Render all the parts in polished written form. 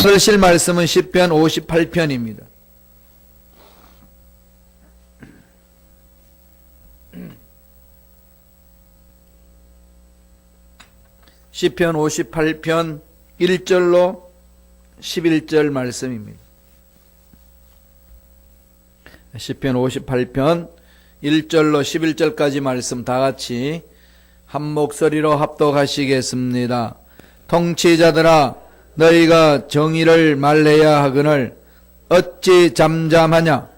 오늘 실 말씀은 시편 58편입니다. 시편 58편 1절로 11절 말씀입니다. 시편 58편 1절로 11절까지 말씀 다 같이 한 목소리로 합독하시겠습니다. 통치자들아 너희가 정의를 말해야 하거늘 어찌 잠잠하냐.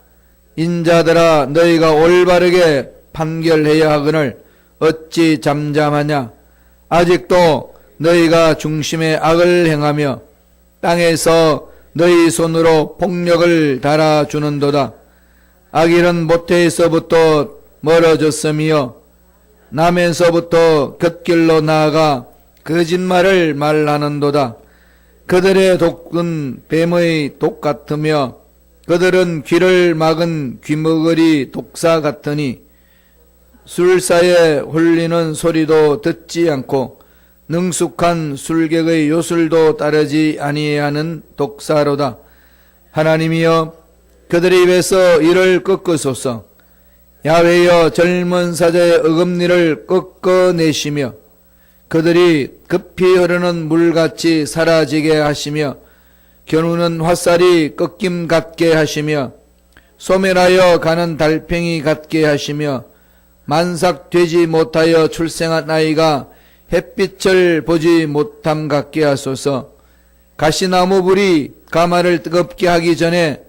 인자들아 너희가 올바르게 판결해야 하거늘 어찌 잠잠하냐. 아직도 너희가 중심에 악을 행하며 땅에서 너희 손으로 폭력을 달아주는도다. 악일은 모태에서부터 멀어졌으며 남에서부터 곁길로 나아가 거짓말을 말하는도다. 그들의 독은 뱀의 독 같으며 그들은 귀를 막은 귀머거리 독사 같으니 술사에 홀리는 소리도 듣지 않고 능숙한 술객의 요술도 따르지 아니하는 독사로다. 하나님이여 그들의 입에서 이를 꺾으소서. 야훼여 젊은 사자의 어금니를 꺾어내시며 그들이 급히 흐르는 물같이 사라지게 하시며 겨누는 화살이 꺾임 같게 하시며 소멸하여 가는 달팽이 같게 하시며 만삭되지 못하여 출생한 아이가 햇빛을 보지 못함 같게 하소서. 가시나무 불이 가마를 뜨겁게 하기 전에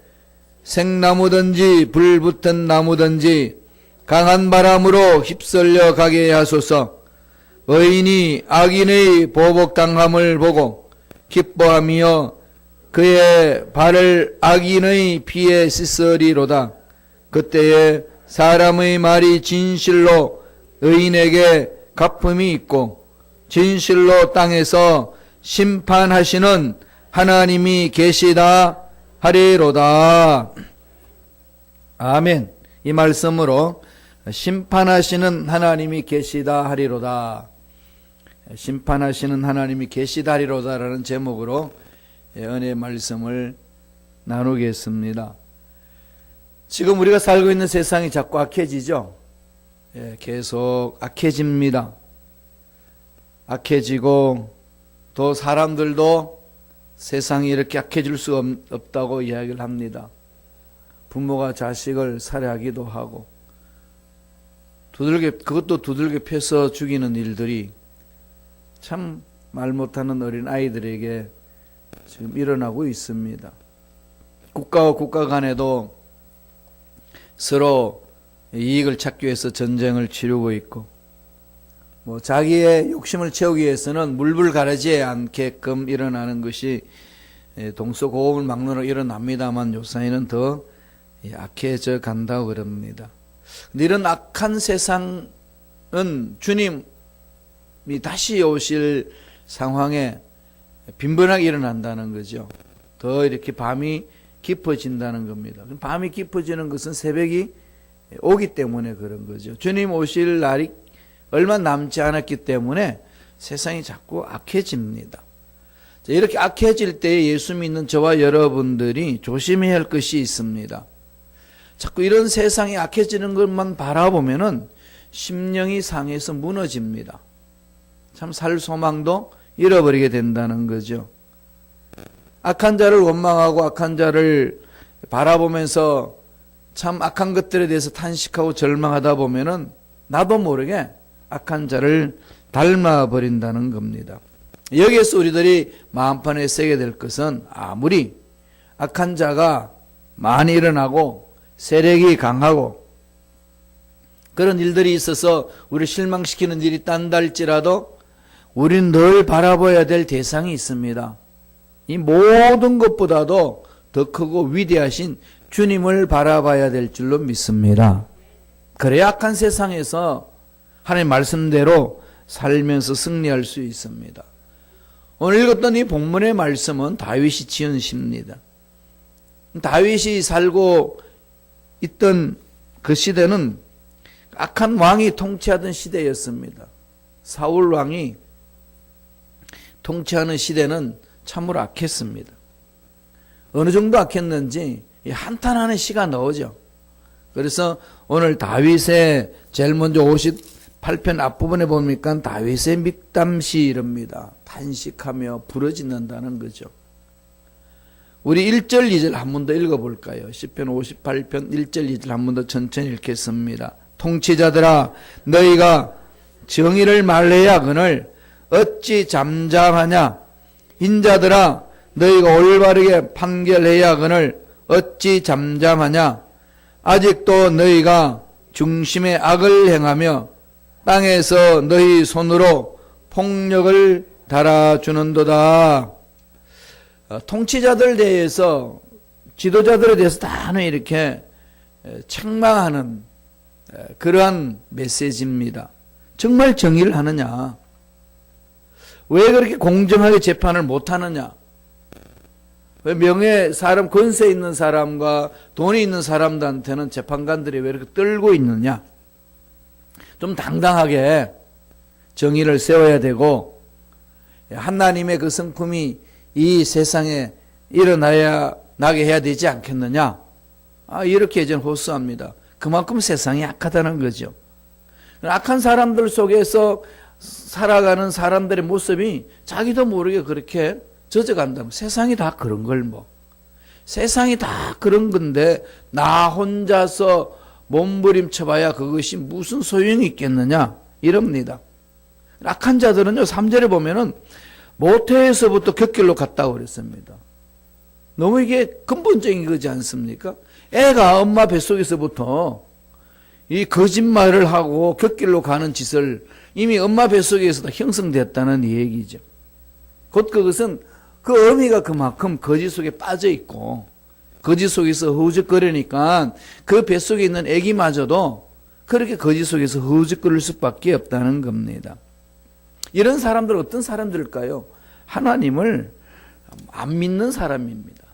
생나무든지 불 붙은 나무든지 강한 바람으로 휩쓸려 가게 하소서. 의인이 악인의 보복당함을 보고 기뻐하며 그의 발을 악인의 피에 씻으리로다. 그때에 사람의 말이 진실로 의인에게 갚음이 있고 진실로 땅에서 심판하시는 하나님이 계시다 하리로다. 아멘. 이 말씀으로 심판하시는 하나님이 계시다 하리로다. 심판하시는 하나님이 계시다 하리로다라는 제목으로 은혜의 말씀을 나누겠습니다. 지금 우리가 살고 있는 세상이 자꾸 악해지죠. 계속 악해집니다. 악해지고 또 사람들도 세상이 이렇게 악해질 수 없다고 이야기를 합니다. 부모가 자식을 살해하기도 하고 그것도 두들겨 패서 죽이는 일들이 참 말 못하는 어린 아이들에게 지금 일어나고 있습니다. 국가와 국가 간에도 서로 이익을 찾기 위해서 전쟁을 치르고 있고 자기의 욕심을 채우기 위해서는 물불 가르지 않게끔 일어나는 것이 동서고금을 막론하고 일어납니다만 요사이는 더 악해져 간다고 그럽니다. 근데 이런 악한 세상은 주님이 다시 오실 상황에 빈번하게 일어난다는 거죠. 더 이렇게 밤이 깊어진다는 겁니다. 밤이 깊어지는 것은 새벽이 오기 때문에 그런 거죠. 주님 오실 날이 얼마 남지 않았기 때문에 세상이 자꾸 악해집니다. 이렇게 악해질 때 예수 믿는 저와 여러분들이 조심해야 할 것이 있습니다. 자꾸 이런 세상이 악해지는 것만 바라보면은 심령이 상해서 무너집니다. 참 살 소망도 잃어버리게 된다는 거죠. 악한 자를 원망하고 악한 자를 바라보면서 참 악한 것들에 대해서 탄식하고 절망하다 보면은 나도 모르게 악한 자를 닮아버린다는 겁니다. 여기에서 우리들이 마음판에 새게 될 것은 아무리 악한 자가 많이 일어나고 세력이 강하고 그런 일들이 있어서 우리를 실망시키는 일이 딴다 할지라도 우리는 늘 바라봐야 될 대상이 있습니다. 이 모든 것보다도 더 크고 위대하신 주님을 바라봐야 될 줄로 믿습니다. 그래야 악한 세상에서 하나님 말씀대로 살면서 승리할 수 있습니다. 오늘 읽었던 이 본문의 말씀은 다윗이 지은 시입니다. 다윗이 살고 있던 그 시대는 악한 왕이 통치하던 시대였습니다. 사울 왕이 통치하는 시대는 참으로 악했습니다. 어느 정도 악했는지 한탄하는 시가 나오죠. 그래서 오늘 다윗의 제일 먼저 58편 앞부분에 보니까 다윗의 믹담시 이럽니다. 탄식하며 부르짖는다는 거죠. 우리 1절 2절 한 번 더 읽어볼까요? 시편 58편 1절 2절 한 번 더 천천히 읽겠습니다. 통치자들아 너희가 정의를 말해야 그늘 어찌 잠잠하냐. 인자들아 너희가 올바르게 판결해야 그늘 어찌 잠잠하냐. 아직도 너희가 중심에 악을 행하며 땅에서 너희 손으로 폭력을 달아주는도다. 통치자들 대해서 지도자들에 대해서 다 이렇게 책망하는 그러한 메시지입니다. 정말 정의를 하느냐? 왜 그렇게 공정하게 재판을 못하느냐? 왜 명예 사람, 권세 있는 사람과 돈이 있는 사람들한테는 재판관들이 왜 이렇게 떨고 있느냐? 좀 당당하게 정의를 세워야 되고 하나님의 그 성품이 이 세상에 나게 해야 되지 않겠느냐? 이렇게 저는 호소합니다. 그만큼 세상이 악하다는 거죠. 악한 사람들 속에서 살아가는 사람들의 모습이 자기도 모르게 그렇게 젖어간다면 세상이 다 그런 걸 뭐. 세상이 다 그런 건데 나 혼자서 몸부림쳐봐야 그것이 무슨 소용이 있겠느냐 이럽니다. 악한 자들은요 3절에 보면은 모태에서부터 곁길로 갔다고 그랬습니다. 너무 이게 근본적인 거지 않습니까? 애가 엄마 뱃속에서부터 이 거짓말을 하고 곁길로 가는 짓을 이미 엄마 뱃속에서도 형성됐다는 얘기죠. 곧 그것은 그 어미가 그만큼 거짓 속에 빠져 있고 거짓 속에서 허우적거리니까 그 뱃속에 있는 애기마저도 그렇게 거짓 속에서 허우적거릴 수밖에 없다는 겁니다. 이런 사람들은 어떤 사람들일까요? 하나님을 안 믿는 사람입니다.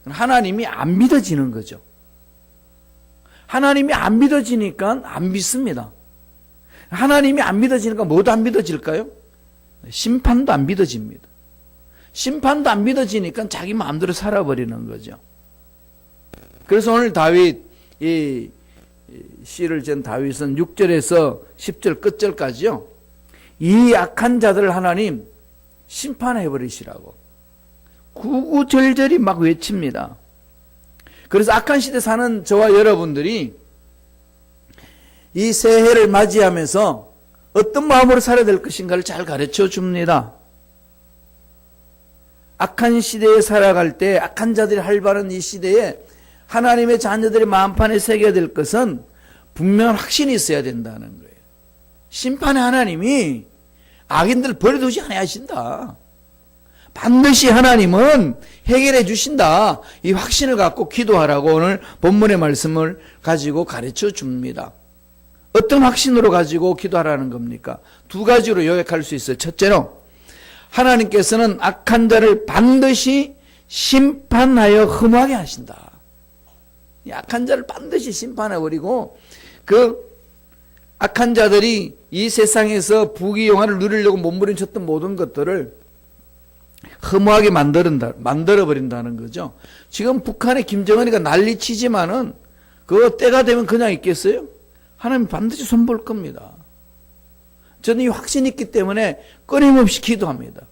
하나님이 안 믿어지는 거죠. 하나님이 안 믿어지니까 안 믿습니다. 하나님이 안 믿어지니까 뭐도 안 믿어질까요? 심판도 안 믿어집니다. 심판도 안 믿어지니까 자기 마음대로 살아버리는 거죠. 그래서 오늘 다윗, 이 시를 전 다윗은 6절에서 10절 끝절까지요. 이 악한 자들을 하나님 심판해버리시라고 구구절절히 막 외칩니다. 그래서 악한 시대 사는 저와 여러분들이 이 새해를 맞이하면서 어떤 마음으로 살아야 될 것인가를 잘 가르쳐 줍니다. 악한 시대에 살아갈 때 악한 자들이 활발한 이 시대에 하나님의 자녀들의 마음판에 새겨야 될 것은 분명한 확신이 있어야 된다는 거예요. 심판의 하나님이 악인들 버려두지 않아야 하신다. 반드시 하나님은 해결해 주신다. 이 확신을 갖고 기도하라고 오늘 본문의 말씀을 가지고 가르쳐 줍니다. 어떤 확신으로 가지고 기도하라는 겁니까? 두 가지로 요약할 수 있어요. 첫째로 하나님께서는 악한 자를 반드시 심판하여 흠하게 하신다. 이 악한 자를 반드시 심판해버리고 그 악한 자들이 이 세상에서 부귀영화를 누리려고 몸부림쳤던 모든 것들을 흠하게 만들어버린다는 거죠. 지금 북한의 김정은이가 난리치지만은 그거 때가 되면 그냥 있겠어요? 하나님 반드시 손볼 겁니다. 저는 이 확신이 있기 때문에 끊임없이 기도합니다.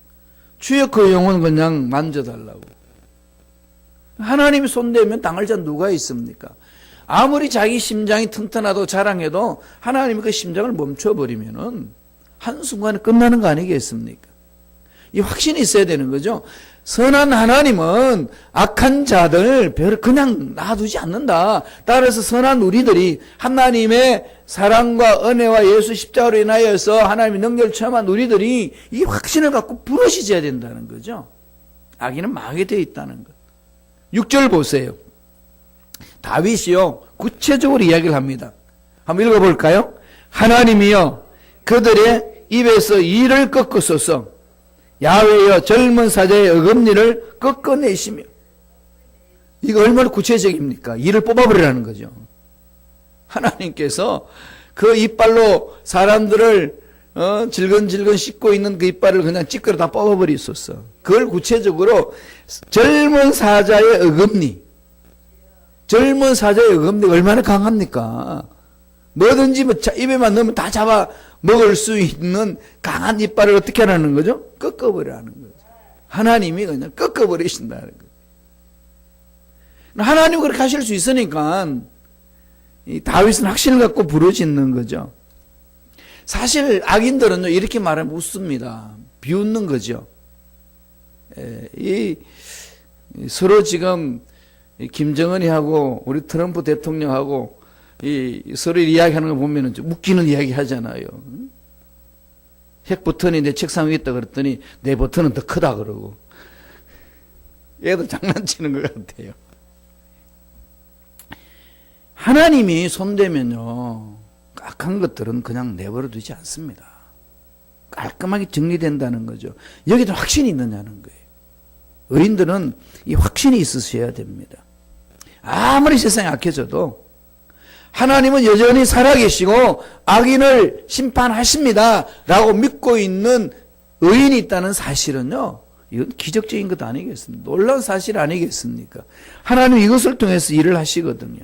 주여 그 영혼 그냥 만져달라고. 하나님이 손대면 당할 자 누가 있습니까? 아무리 자기 심장이 튼튼하고 자랑해도 하나님이 그 심장을 멈춰버리면은 한순간에 끝나는 거 아니겠습니까? 이 확신이 있어야 되는 거죠. 선한 하나님은 악한 자들 그냥 놔두지 않는다. 따라서 선한 우리들이 하나님의 사랑과 은혜와 예수 십자가로 인하여서 하나님의 능력을 체험한 우리들이 이 확신을 갖고 부르짖어야 된다는 거죠. 악인은 망하게 되어 있다는 것. 6절 보세요. 다윗이요 구체적으로 이야기를 합니다. 한번 읽어볼까요? 하나님이여 그들의 입에서 이를 꺾으소서. 야훼여 젊은 사자의 어금니를 꺾어내시며. 이거 얼마나 구체적입니까? 이를 뽑아버리라는 거죠. 하나님께서 그 이빨로 사람들을 질근질근 씻고 있는 그 이빨을 그냥 찌끄러 다 뽑아버렸었어. 그걸 구체적으로 젊은 사자의 어금니, 젊은 사자의 어금니가 얼마나 강합니까? 뭐든지 뭐 입에만 넣으면 다 잡아 먹을 수 있는 강한 이빨을 어떻게 하라는 거죠? 꺾어버리라는 거죠. 하나님이 그냥 꺾어버리신다는 거죠. 하나님 그렇게 하실 수 있으니까 이 다윗은 확신을 갖고 부르짖는 거죠. 사실 악인들은요 이렇게 말하면 웃습니다. 비웃는 거죠. 서로 지금 김정은이 하고 우리 트럼프 대통령하고 서로 이야기하는 거 보면은 좀 웃기는 이야기 하잖아요. 핵 버튼이 내 책상 위에 있다 그랬더니 내 버튼은 더 크다 그러고. 얘도 장난치는 것 같아요. 하나님이 손대면요 악한 것들은 그냥 내버려 두지 않습니다. 깔끔하게 정리된다는 거죠. 여기도 확신이 있느냐는 거예요. 의인들은 이 확신이 있으셔야 됩니다. 아무리 세상이 악해져도 하나님은 여전히 살아계시고 악인을 심판하십니다 라고 믿고 있는 의인이 있다는 사실은요 이건 기적적인 것 아니겠습니까? 놀라운 사실 아니겠습니까? 하나님 이것을 통해서 일을 하시거든요.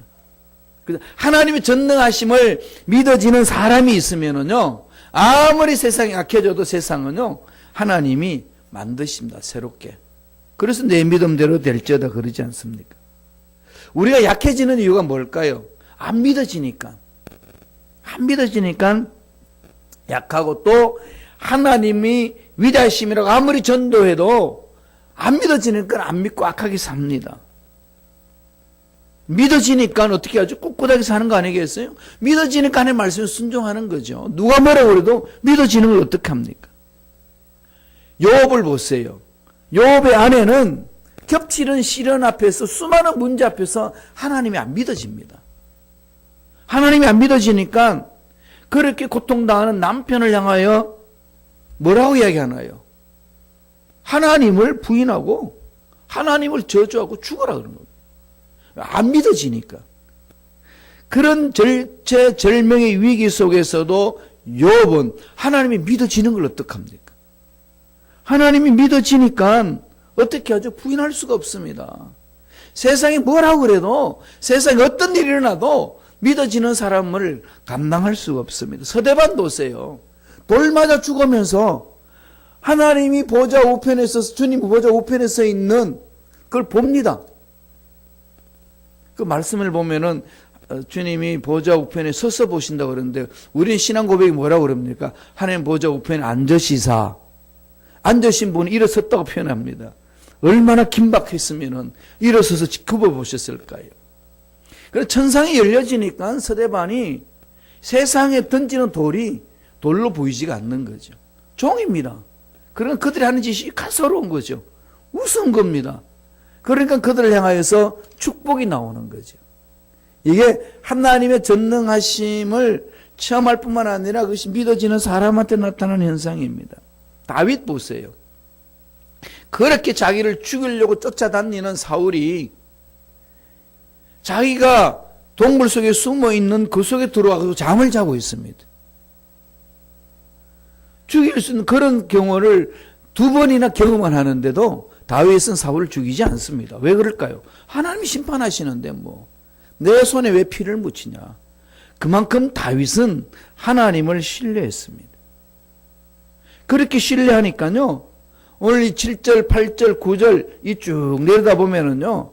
하나님의 전능하심을 믿어지는 사람이 있으면은요 아무리 세상이 악해져도 세상은요 하나님이 만드십니다. 새롭게. 그래서 내 믿음대로 될지어다 그러지 않습니까? 우리가 약해지는 이유가 뭘까요? 안 믿어지니까 약하고 또 하나님이 위대하심이라고 아무리 전도해도 안 믿어지니까 안 믿고 악하게 삽니다. 믿어지니까 어떻게 하죠? 꿋꿋하게 사는 거 아니겠어요? 믿어지니까 하나님의 말씀에 순종하는 거죠. 누가 뭐라고 그래도 믿어지는 걸 어떻게 합니까? 욥을 보세요. 욥의 아내는 겹치는 시련 앞에서 수많은 문제 앞에서 하나님이 안 믿어집니다. 하나님이 안 믿어지니까 그렇게 고통당하는 남편을 향하여 뭐라고 이야기하나요? 하나님을 부인하고 하나님을 저주하고 죽어라 그런 겁니다. 안 믿어지니까. 그런 절체절명의 위기 속에서도 욥은 하나님이 믿어지는 걸 어떡합니까? 하나님이 믿어지니까 어떻게 하죠? 부인할 수가 없습니다. 세상이 뭐라고 그래도 세상에 어떤 일이 일어나도 믿어지는 사람을 감당할 수가 없습니다. 서대반 보세요. 돌 맞아 죽으면서 하나님이 보좌 우편에 서서 주님 보좌 우편에 서 있는 그걸 봅니다. 그 말씀을 보면은 주님이 보좌 우편에 서서 보신다고 그러는데 우리는 신앙 고백이 뭐라고 그럽니까? 하나님 보좌 우편에 앉으시사 앉으신 분이 일어섰다고 표현합니다. 얼마나 긴박했으면은 일어서서 굽어 보셨을까요? 그래서 천상이 열려지니까 서대반이 세상에 던지는 돌이 돌로 보이지가 않는 거죠. 종입니다. 그러니까 그들이 하는 짓이 가소로운 거죠. 우스운 겁니다. 그러니까 그들을 향하여서 축복이 나오는 거죠. 이게 하나님의 전능하심을 체험할 뿐만 아니라 그것이 믿어지는 사람한테 나타나는 현상입니다. 다윗 보세요. 그렇게 자기를 죽이려고 쫓아다니는 사울이 자기가 동굴 속에 숨어 있는 그 속에 들어와서 잠을 자고 있습니다. 죽일 수 있는 그런 경우를 두 번이나 경험을 하는데도 다윗은 사울을 죽이지 않습니다. 왜 그럴까요? 하나님이 심판하시는데 내 손에 왜 피를 묻히냐. 그만큼 다윗은 하나님을 신뢰했습니다. 그렇게 신뢰하니까요. 오늘 이 7절, 8절, 9절 이 쭉 내려다 보면은요.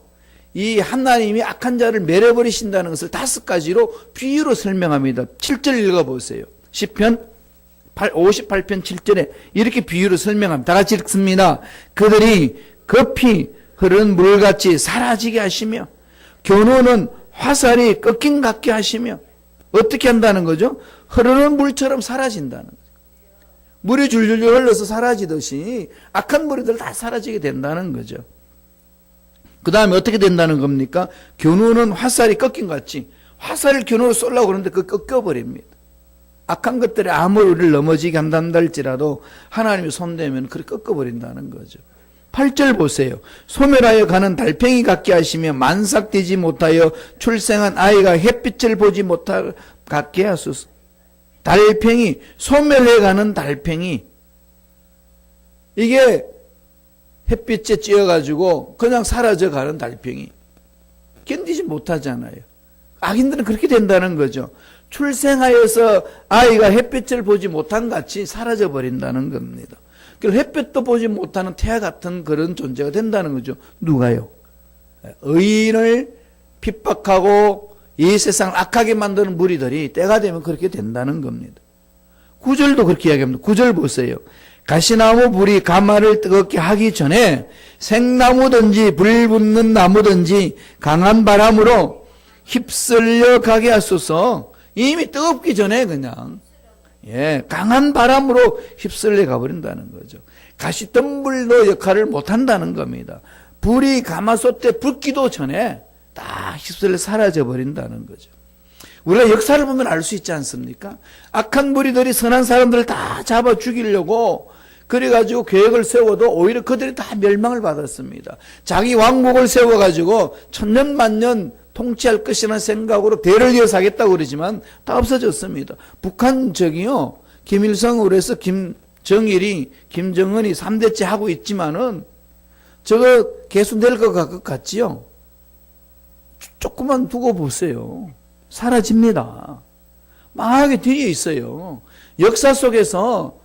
이 하나님이 악한 자를 멸해버리신다는 것을 5가지로 비유로 설명합니다. 7절 읽어보세요. 시편 58편 7절에 이렇게 비유로 설명합니다. 다 같이 읽습니다. 그들이 급히 흐르는 물같이 사라지게 하시며 교노는 화살이 꺾인 같게 하시며 어떻게 한다는 거죠? 흐르는 물처럼 사라진다는 거죠. 물이 줄줄 흘러서 사라지듯이 악한 무리들 다 사라지게 된다는 거죠. 그 다음에 어떻게 된다는 겁니까? 교노는 화살이 꺾인 것 같이 화살을 교노로 쏘려고 그러는데 그거 꺾여버립니다. 악한 것들이 아무리 우리를 넘어지게 한다 할지라도 하나님이 손대면 그렇게 꺾어버린다는 거죠. 8절 보세요. 소멸하여 가는 달팽이 같게 하시며 만삭되지 못하여 출생한 아이가 햇빛을 보지 못하게 하소서. 달팽이, 소멸해가는 달팽이. 이게 햇빛에 찌어가지고 그냥 사라져가는 달팽이. 견디지 못하잖아요. 악인들은 그렇게 된다는 거죠. 출생하여서 아이가 햇빛을 보지 못한 같이 사라져버린다는 겁니다. 햇빛도 보지 못하는 태아 같은 그런 존재가 된다는 거죠. 누가요? 의인을 핍박하고 이 세상을 악하게 만드는 무리들이 때가 되면 그렇게 된다는 겁니다. 9절도 그렇게 이야기합니다. 9절 보세요. 가시나무 불이 가마를 뜨겁게 하기 전에 생나무든지 불 붙는 나무든지 강한 바람으로 휩쓸려 가게 하소서. 이미 뜨겁기 전에 그냥 강한 바람으로 휩쓸려 가버린다는 거죠. 가시덤불도 역할을 못한다는 겁니다. 불이 가마솥에 붙기도 전에 다 휩쓸려 사라져버린다는 거죠. 우리가 역사를 보면 알 수 있지 않습니까? 악한 무리들이 선한 사람들을 다 잡아 죽이려고 그래가지고 계획을 세워도 오히려 그들이 다 멸망을 받았습니다. 자기 왕국을 세워가지고 천년 만년 통치할 것이라는 생각으로 대를 이어서 하겠다고 그러지만 다 없어졌습니다. 북한 적이요, 김일성으로 해서 김정일이, 김정은이 3대째 하고 있지만은 저거 개순될 것 같지요? 조금만 두고 보세요. 사라집니다. 망하게 뒤에 있어요. 역사 속에서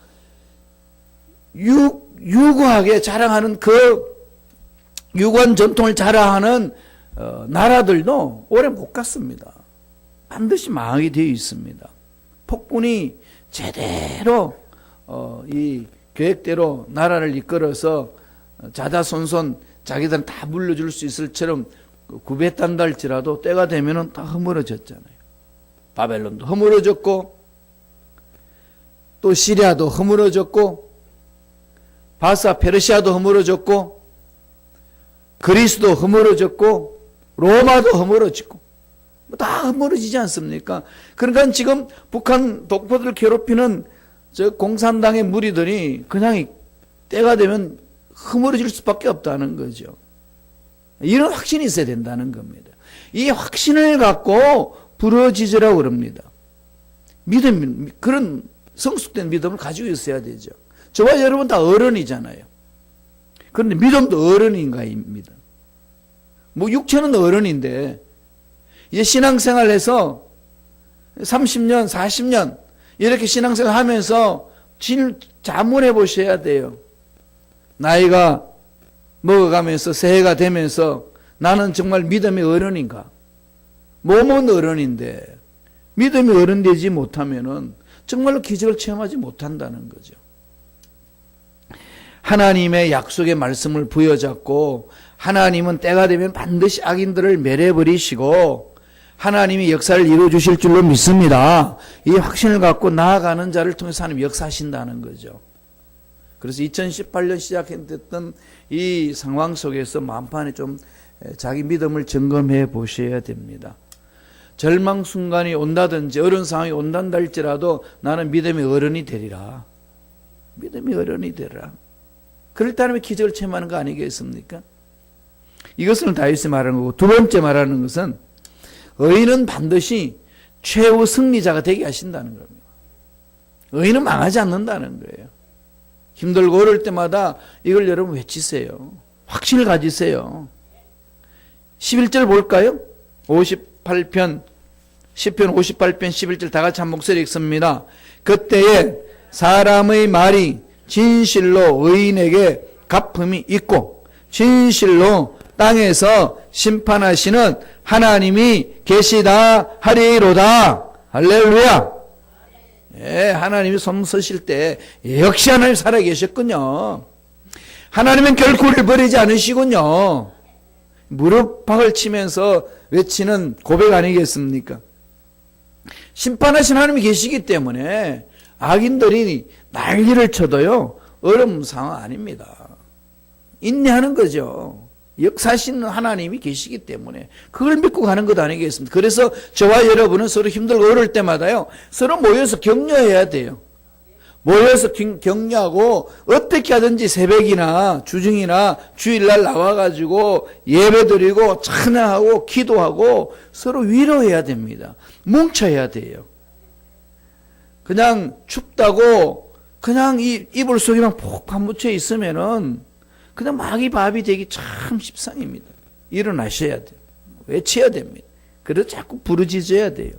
유구하게 자랑하는 그 유구한 전통을 자랑하는 나라들도 오래 못 갔습니다. 반드시 망하게 되어 있습니다. 폭군이 제대로 이 계획대로 나라를 이끌어서 자자손손 자기들은 다 물려줄 수 있을처럼 구배한다 할지라도 때가 되면은 다 허물어졌잖아요. 바벨론도 허물어졌고 또 시리아도 허물어졌고 바사 페르시아도 허물어졌고 그리스도 허물어졌고 로마도 허물어지고 다 허물어지지 않습니까? 그러니까 지금 북한 독보들을 괴롭히는 저 공산당의 무리들이 그냥 때가 되면 허물어질 수밖에 없다는 거죠. 이런 확신이 있어야 된다는 겁니다. 이 확신을 갖고 부르짖으라고 그럽니다. 믿음, 그런 성숙된 믿음을 가지고 있어야 되죠. 저와 여러분 다 어른이잖아요. 그런데 믿음도 어른인가입니다. 뭐 육체는 어른인데 이제 신앙생활에서 30년, 40년 이렇게 신앙생활 하면서 자문해 보셔야 돼요. 나이가 먹어가면서 새해가 되면서 나는 정말 믿음의 어른인가? 몸은 어른인데 믿음이 어른되지 못하면은 정말로 기적을 체험하지 못한다는 거죠. 하나님의 약속의 말씀을 부여잡고 하나님은 때가 되면 반드시 악인들을 멸해버리시고 하나님이 역사를 이루어주실 줄로 믿습니다. 이 확신을 갖고 나아가는 자를 통해서 하나님 역사하신다는 거죠. 그래서 2018년 시작했던 이 상황 속에서 만판에 좀 자기 믿음을 점검해 보셔야 됩니다. 절망 순간이 온다든지 어려운 상황이 온단다 할지라도 나는 믿음의 어른이 되리라. 믿음의 어른이 되리라. 그럴 때 하나님의 기적을 체험하는 거 아니겠습니까? 이것을 다윗이 말하는 거고, 두 번째 말하는 것은 의인은 반드시 최후 승리자가 되게 하신다는 겁니다. 의인은 망하지 않는다는 거예요. 힘들고 어려울 때마다 이걸 여러분 외치세요. 확신을 가지세요. 11절 볼까요? 58편 10편 58편 11절 다 같이 한 목소리 읽습니다. 그때에 사람의 말이 진실로 의인에게 갚음이 있고 진실로 땅에서 심판하시는 하나님이 계시다 하리로다. 할렐루야. 예, 하나님이 손 서실 때 역시 하나님 살아계셨군요. 하나님은 결코 우리를 버리지 않으시군요. 무릎팍을 치면서 외치는 고백 아니겠습니까? 심판하신 하나님이 계시기 때문에 악인들이 난리를 쳐도요 어려운 상황 아닙니다. 인내하는 거죠. 역사하시는 하나님이 계시기 때문에 그걸 믿고 가는 것 아니겠습니까? 그래서 저와 여러분은 서로 힘들고 어려울 때마다요 서로 모여서 격려해야 돼요. 모여서 격려하고 어떻게 하든지 새벽이나 주중이나 주일날 나와가지고 예배드리고 찬양하고 기도하고 서로 위로해야 됩니다. 뭉쳐야 돼요. 그냥 춥다고 그냥 이 이불 속에만 푹 파묻혀 있으면은 그냥 마귀밥이 되기 참 십상입니다. 일어나셔야 돼요. 외쳐야 됩니다. 그래서 자꾸 부르짖어야 돼요.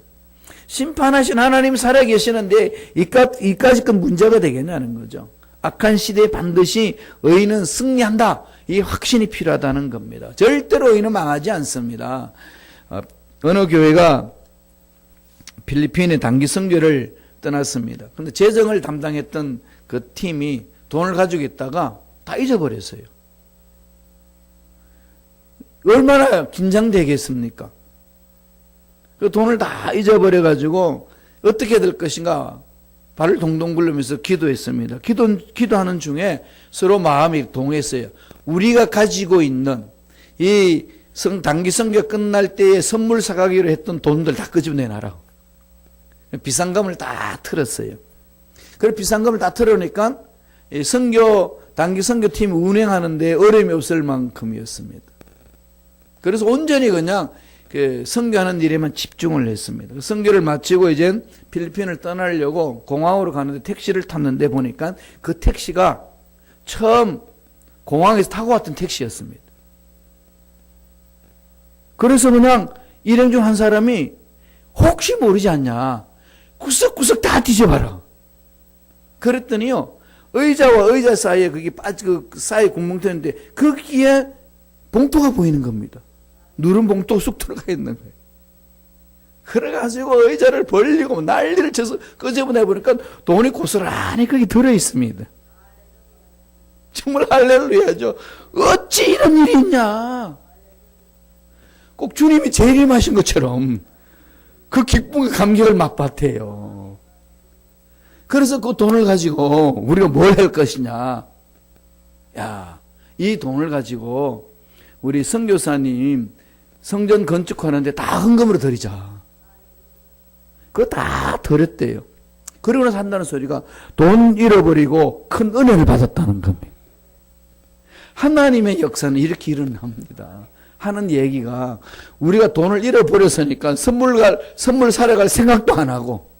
심판하신 하나님 살아계시는데 이까지 건 문제가 되겠냐는 거죠. 악한 시대에 반드시 의인은 승리한다. 이 확신이 필요하다는 겁니다. 절대로 의인은 망하지 않습니다. 어느 교회가 필리핀에 단기 선교를 떠났습니다. 그런데 재정을 담당했던 그 팀이 돈을 가지고 있다가 다 잊어버렸어요. 얼마나 긴장되겠습니까? 그 돈을 다 잊어버려가지고 어떻게 될 것인가 발을 동동 굴리면서 기도했습니다. 기도하는 중에 서로 마음이 동했어요. 우리가 가지고 있는 이 단기 선교 끝날 때에 선물 사가기로 했던 돈들 다 끄집어내놔라. 비상금을 다 틀었어요. 그래서 비상금을 다 틀으니까 단기 선교팀 운행하는데 어려움이 없을 만큼이었습니다. 그래서 온전히 그냥 선교하는 일에만 집중을 했습니다. 선교를 마치고 이제 필리핀을 떠나려고 공항으로 가는데 택시를 탔는데 보니까 그 택시가 처음 공항에서 타고 왔던 택시였습니다. 그래서 그냥 일행 중 한 사람이 혹시 모르지 않냐 구석구석 다 뒤져봐라. 그랬더니요 의자와 의자 사이에 그게 그 사이 구멍터인데 거기에 봉투가 보이는 겁니다. 누른 봉투가 쑥 들어가 있는 거예요. 그래가지고 의자를 벌리고 난리를 쳐서 끄집어내보니까 돈이 고스란히 거기 들어있습니다. 정말 할렐루야죠. 어찌 이런 일이 있냐. 꼭 주님이 재림하신 것처럼 그 기쁨과 감격을 맛봤대요. 그래서 그 돈을 가지고 우리가 뭘 할 것이냐. 야, 이 돈을 가지고 우리 선교사님 성전 건축하는데 다 헌금으로 드리자. 그거 다 드렸대요. 그러고 나서 한다는 소리가 돈 잃어버리고 큰 은혜를 받았다는 겁니다. 하나님의 역사는 이렇게 일어납니다. 하는 얘기가 우리가 돈을 잃어버렸으니까 선물 사러 갈 생각도 안 하고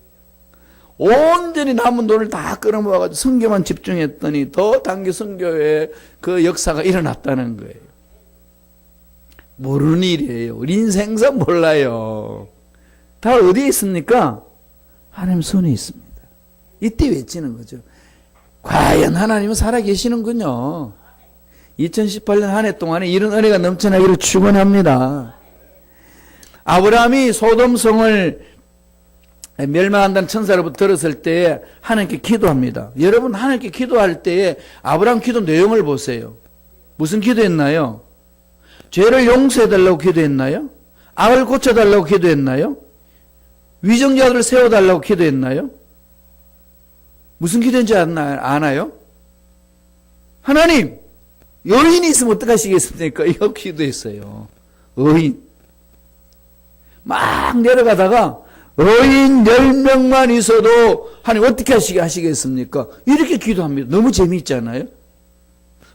온전히 남은 돈을 다 끌어모아가지고 선교만 집중했더니 더 단기 선교의 그 역사가 일어났다는 거예요. 모르는 일이에요. 우리 인생사 몰라요. 다 어디에 있습니까? 하나님 손에 있습니다. 이때 외치는 거죠. 과연 하나님은 살아계시는군요. 2018년 한 해 동안에 이런 은혜가 넘쳐나기를 축원합니다. 아브라함이 소돔성을 멸망한다는 천사로부터 들었을 때 하나님께 기도합니다. 여러분 하나님께 기도할 때에 아브라함 기도 내용을 보세요. 무슨 기도했나요? 죄를 용서해달라고 기도했나요? 악을 고쳐달라고 기도했나요? 위정자들을 세워달라고 기도했나요? 무슨 기도인지 아나요? 하나님, 여인이 있으면 어떡하시겠습니까? 이거 기도했어요. 의인. 막 내려가다가 의인 10명만 있어도 하나님 어떻게 하시겠습니까? 이렇게 기도합니다. 너무 재미있잖아요.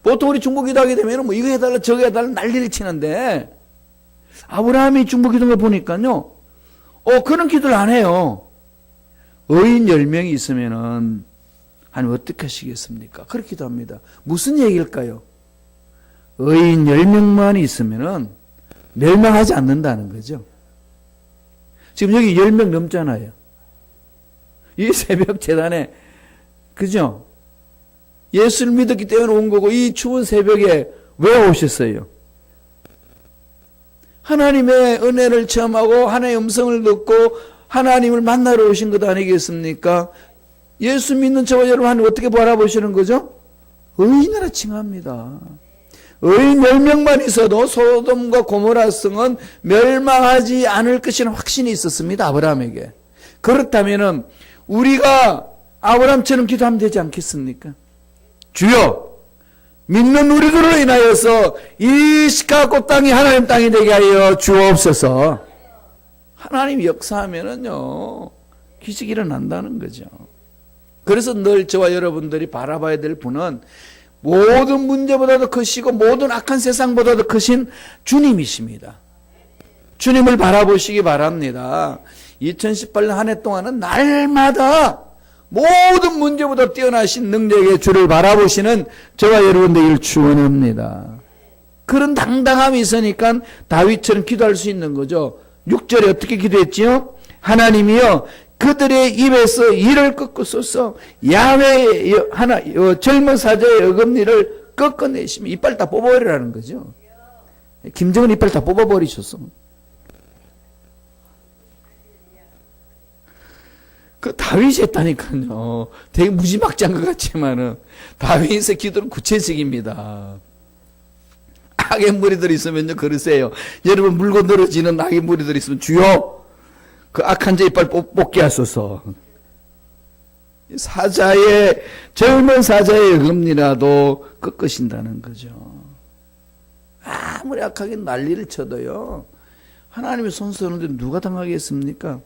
보통 우리 중보 기도하게 되면 뭐 이거 해달라 저거 해달라 난리를 치는데 아브라함이 중보 기도를 보니까요. 그런 기도를 안 해요. 의인 10명이 있으면은 하나님 어떻게 하시겠습니까? 그렇게 기도합니다. 무슨 얘기일까요? 의인 10명만 있으면은 멸망하지 않는다는 거죠. 지금 여기 10명 넘잖아요. 이 새벽 재단에, 그죠? 예수를 믿었기 때문에 온 거고, 이 추운 새벽에 왜 오셨어요? 하나님의 은혜를 체험하고, 하나님의 음성을 듣고, 하나님을 만나러 오신 것 아니겠습니까? 예수 믿는 저와 여러분, 하나님 어떻게 바라보시는 거죠? 의인이라 칭합니다. 의인 10명만 있어도 소돔과 고모라 성은 멸망하지 않을 것이라는 확신이 있었습니다. 아브라함에게. 그렇다면 우리가 아브라함처럼 기도하면 되지 않겠습니까? 주여, 믿는 우리들로 인하여서 이 시카고 땅이 하나님 땅이 되게 하여 주옵소서. 하나님 역사하면은요 기적이 일어난다는 거죠. 그래서 늘 저와 여러분들이 바라봐야 될 분은 모든 문제보다도 크시고 모든 악한 세상보다도 크신 주님이십니다. 주님을 바라보시기 바랍니다. 2018년 한 해 동안은 날마다 모든 문제보다 뛰어나신 능력의 주를 바라보시는 저와 여러분 되기를 축원합니다. 그런 당당함이 있으니까 다윗처럼 기도할 수 있는 거죠. 6절에 어떻게 기도했지요? 하나님이여 그들의 입에서 이를 꺾으소서. 야훼 젊은 사자의 어금니를 꺾어내시며 이빨 다 뽑아버리라는 거죠. 김정은 이빨 다 뽑아버리셨어. 그 다윗이 했다니까요. 되게 무지막지한 것 같지만은 다윗의 기도는 구체적입니다. 악의 무리들 있으면요 그러세요. 여러분 물고 늘어지는 악의 무리들 있으면 주여 그 악한 자 이빨 뽑게 하소서. 사자의 젊은 사자의 어금니라도 꺾으신다는 거죠. 아무리 악하게 난리를 쳐도요 하나님의 손 쓰는데 누가 당하겠습니까?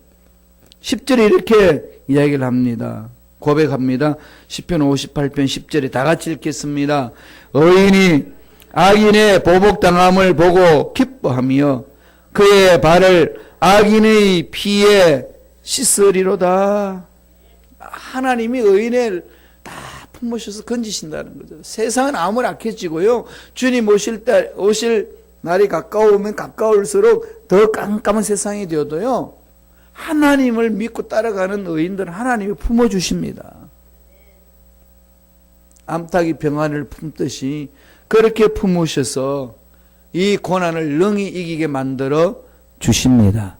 10절에 이렇게 이야기를 합니다. 고백합니다. 시편 58편 10절에 다 같이 읽겠습니다. 의인이 악인의 보복당함을 보고 기뻐하며 그의 발을 악인의 피에 씻으리로다. 하나님이 의인을 다 품으셔서 건지신다는 거죠. 세상은 아무리 악해지고요 주님 오실 날이 가까우면 가까울수록 더 깜깜한 세상이 되어도요 하나님을 믿고 따라가는 의인들은 하나님이 품어주십니다. 암탉이 병아리를 품듯이 그렇게 품으셔서 이 고난을 능히 이기게 만들어 주십니다.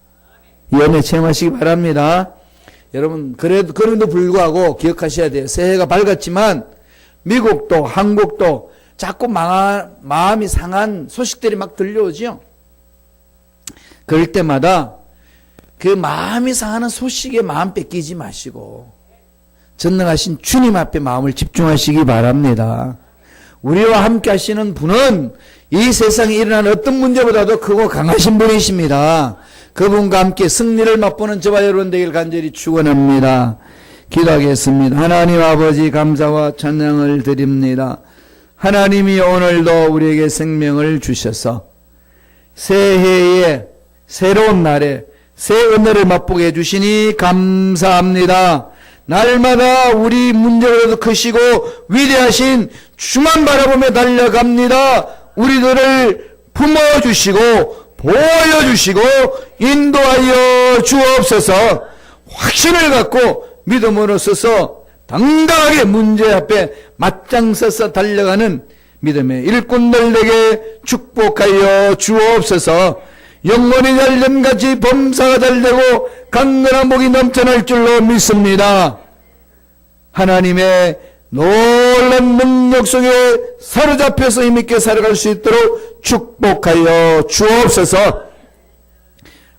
이 은혜 체험하시기 바랍니다. 여러분 그럼에도 불구하고 기억하셔야 돼요. 새해가 밝았지만 미국도 한국도 자꾸 마음이 상한 소식들이 막 들려오죠. 그럴 때마다 그 마음이 상하는 소식에 마음 뺏기지 마시고 전능하신 주님 앞에 마음을 집중하시기 바랍니다. 우리와 함께 하시는 분은 이 세상에 일어나는 어떤 문제보다도 크고 강하신 분이십니다. 그분과 함께 승리를 맛보는 저와 여러분 되길 간절히 축원합니다. 기도하겠습니다. 하나님 아버지 감사와 찬양을 드립니다. 하나님이 오늘도 우리에게 생명을 주셔서 새해에 새로운 날에 새 은혜를 맛보게 해주시니 감사합니다. 날마다 우리 문제보다도 크시고 위대하신 주만 바라보며 달려갑니다. 우리들을 품어주시고 보여주시고 인도하여 주옵소서. 확신을 갖고 믿음으로 서서 당당하게 문제 앞에 맞짱 서서 달려가는 믿음의 일꾼들 되게 축복하여 주옵소서. 영원히 달됨같이 범사가 달되고 강건한 복이 넘쳐날 줄로 믿습니다. 하나님의 놀란 능력 속에 사로잡혀서 힘있게 살아갈 수 있도록 축복하여 주옵소서.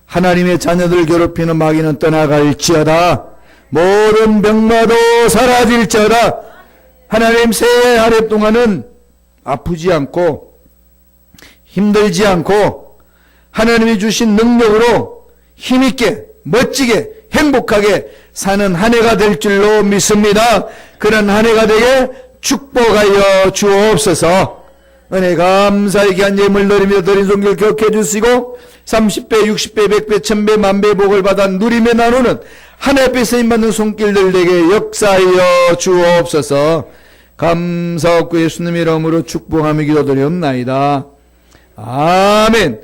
하나님의 자녀들 괴롭히는 마귀는 떠나갈지어다. 모든 병마도 사라질지어다. 하나님 새해 한 해 동안은 아프지 않고 힘들지 않고 하나님이 주신 능력으로 힘있게 멋지게 행복하게 사는 한 해가 될 줄로 믿습니다. 그런 한 해가 되게 축복하여 주옵소서. 은혜 감사의 귀한 예물 드리며 드린 손길 기억해 주시고 30배 60배 100배 1000배 만배 복을 받아 누리며 나누는 한 해 앞에 쓰임받는 손길들 되게 역사하여 주옵소서. 감사하고 예수님 이름으로 축복하며 기도드리옵나이다. 아멘.